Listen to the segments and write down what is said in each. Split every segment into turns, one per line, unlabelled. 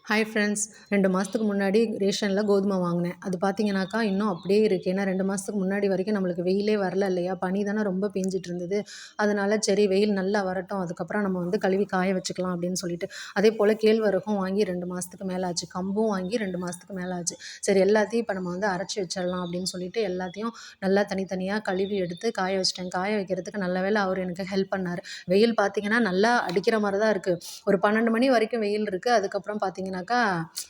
Hi friends. 2 மாதத்துக்கு முன்னாடி ரேஷனில் கோதுமை வாங்கினேன். அது பார்த்தீங்கன்னாக்கா, இன்னும் அப்படியே இருக்குது. ஏன்னா 2 மாதத்துக்கு முன்னாடி வரைக்கும் நம்மளுக்கு வெயிலே வரல இல்லையா? பனி தானே ரொம்ப பேஞ்சிட்டு இருந்தது. அதனால சரி வெயில் நல்லா வரட்டும். அதுக்கப்புறம் நம்ம வந்து கழுவி காய வச்சுக்கலாம் அப்படின்னு சொல்லிட்டு. அதேபோல் கேழ்வரகும் வாங்கி 2 மாதத்துக்கு மேலே ஆச்சு. கம்பும் வாங்கி 2 மாதத்துக்கு மேலே ஆச்சு. சரி எல்லாத்தையும் இப்போ நம்ம வந்து அரைச்சி வச்சிடலாம் அப்படின்னு சொல்லிட்டு எல்லாத்தையும் நல்லா தனித்தனியாக கழுவி எடுத்து காய வச்சுட்டேன். காய வைக்கிறதுக்கு நல்ல வேளை அவர் எனக்கு ஹெல்ப் பண்ணார். வெயில் பார்த்தீங்கன்னா நல்லா அடிக்கிற மாதிரி தான் இருக்குது. ஒரு 12 மணி வரைக்கும் வெயில் இருக்குது. அதுக்கப்புறம் பார்த்தீங்கன்னாக்கா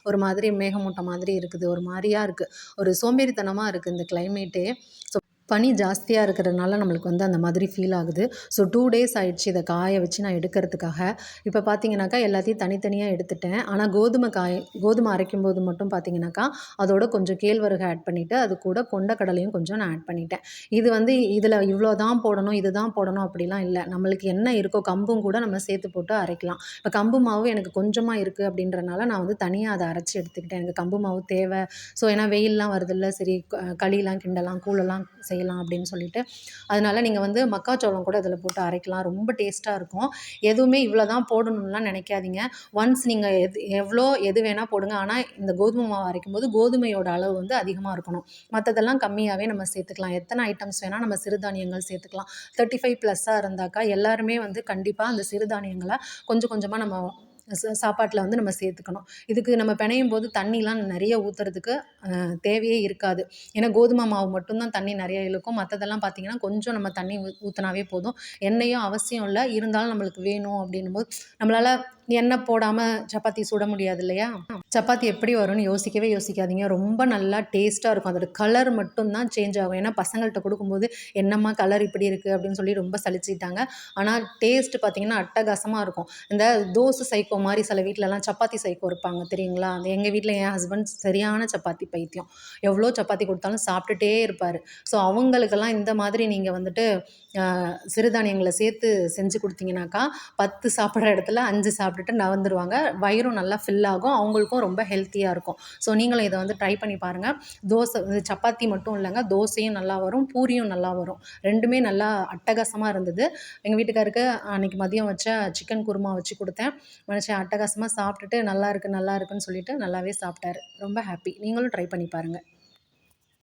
ஒரு மாதிரி மேகமூட்டம் மாதிரி இருக்குது. ஒரு மாதிரியா இருக்குது. ஒரு சோம்பேறித்தனமாக இருக்குது இந்த கிளைமேட்டே. ஸோ பனி ஜாஸ்தியாக இருக்கிறதுனால நம்மளுக்கு வந்து அந்த மாதிரி ஃபீல் ஆகுது. ஸோ 2 டேஸ் ஆயிடுச்சு இதை காய வச்சு நான் எடுக்கிறதுக்காக. இப்போ பார்த்தீங்கன்னாக்கா எல்லாத்தையும் தனித்தனியாக எடுத்துட்டேன். ஆனால் கோதுமை அரைக்கும்போது மட்டும் பார்த்தீங்கன்னாக்கா அதோட கொஞ்சம் கேழ்வரகு ஆட் பண்ணிவிட்டு அது கூட கொண்டக்கடலையும் கொஞ்சம் நான் ஆட் பண்ணிட்டேன். இது வந்து இதில் இவ்வளோ தான் போடணும், இது தான் போடணும் அப்படிலாம் இல்லை. நம்மளுக்கு என்ன இருக்கோ கம்பும் கூட நம்ம சேர்த்து போட்டு அரைக்கலாம். இப்போ கம்பு மாவு எனக்கு கொஞ்சமாக இருக்குது அப்படின்றனால நான் வந்து தனியாக அதை அரைச்சி எடுத்துக்கிட்டேன். எனக்கு கம்பு மாவு தேவை. ஸோ ஏன்னா வெயில்லாம் வருதுல்ல, சரி களிலாம் கிண்டலாம், கூழெல்லாம் செய்யலாம் அப்படின்னு சொல்லிட்டு. அதனால நீங்கள் வந்து மக்காச்சோளம் கூட இதில் போட்டு அரைக்கலாம். ரொம்ப டேஸ்ட்டாக இருக்கும். எதுவுமே இவ்வளோ தான் போடணும்லாம் நினைக்காதீங்க. ஒன்ஸ் நீங்கள் எது வேணால் போடுங்க. ஆனால் இந்த கோதுமை மாவு அரைக்கும்போது கோதுமையோட அளவு வந்து அதிகமாக இருக்கணும். மற்றதெல்லாம் கம்மியாகவே நம்ம சேர்த்துக்கலாம். எத்தனை ஐட்டம்ஸ் வேணால் நம்ம சிறுதானியங்கள் சேர்த்துக்கலாம். 35 ப்ளஸ்ஸாக இருந்தாக்கா எல்லாருமே வந்து கண்டிப்பாக அந்த சிறுதானியங்களை கொஞ்சம் கொஞ்சமாக நம்ம சாப்பாட்டில் வந்து நம்ம சேர்த்துக்கணும். இதுக்கு நம்ம பிணையும் போது தண்ணிலாம் நிறைய ஊற்றுறதுக்கு தேவையே இருக்காது. ஏன்னா கோதுமை மாவு மட்டும்தான் தண்ணி நிறைய இழுக்கும். மற்றதெல்லாம் பார்த்திங்கன்னா கொஞ்சம் நம்ம தண்ணி ஊற்றினாவே போதும். எண்ணெயும் அவசியம் இல்லை. இருந்தாலும் நம்மளுக்கு வேணும் அப்படின்னும்போது நம்மளால் எண்ணெய் போடாமல் சப்பாத்தி சுட முடியாது இல்லையா? சப்பாத்தி எப்படி வரும்னு யோசிக்காதீங்க. ரொம்ப நல்லா டேஸ்ட்டாக இருக்கும். அதோட கலர் மட்டும்தான் சேஞ்ச் ஆகும். ஏன்னா பசங்கள்கிட்ட கொடுக்கும்போது என்னம்மா கலர் இப்படி இருக்குது அப்படின்னு சொல்லி ரொம்ப சலிச்சிட்டாங்க. ஆனால் டேஸ்ட் பார்த்திங்கன்னா அட்டகாசமாக இருக்கும். இந்த தோசை சைக்கோ மாதிரி சில வீட்டிலலாம் சப்பாத்தி சைக்கோ இருப்பாங்க தெரியுங்களா? அந்த எங்கள் வீட்டில் என் ஹஸ்பண்ட் சரியான சப்பாத்தி பைத்தியம். எவ்வளோ சப்பாத்தி கொடுத்தாலும் சாப்பிட்டுட்டே இருப்பார். ஸோ அவங்களுக்கெல்லாம் இந்த மாதிரி நீங்கள் வந்துட்டு சிறுதானியங்களை சேர்த்து செஞ்சு கொடுத்தீங்கன்னாக்கா 10 சாப்பிட்ற இடத்துல 5 சாப்பிட்டுட்டு நகர்ந்துருவாங்க. வயிறும் நல்லா ஃபில் ஆகும். அவங்களுக்கும் ரொம்ப ஹெல்த்தியாக இருக்கும். ஸோ நீங்களும் இதை வந்து ட்ரை பண்ணி பாருங்கள். சப்பாத்தி மட்டும் இல்லைங்க, தோசையும் நல்லா வரும், பூரியும் நல்லா வரும். 2மே நல்லா அட்டகாசமாக இருந்தது. எங்கள் வீட்டுக்காருக்கு அன்றைக்கி மதியம் வச்ச சிக்கன் குருமா வச்சு கொடுத்தேன். மனுஷன் அட்டகாசமாக சாப்பிட்டுட்டு நல்லா இருக்குன்னு சொல்லிட்டு நல்லாவே சாப்பிட்டாரு. ரொம்ப ஹாப்பி. நீங்களும் ட்ரை பண்ணி பாருங்கள்.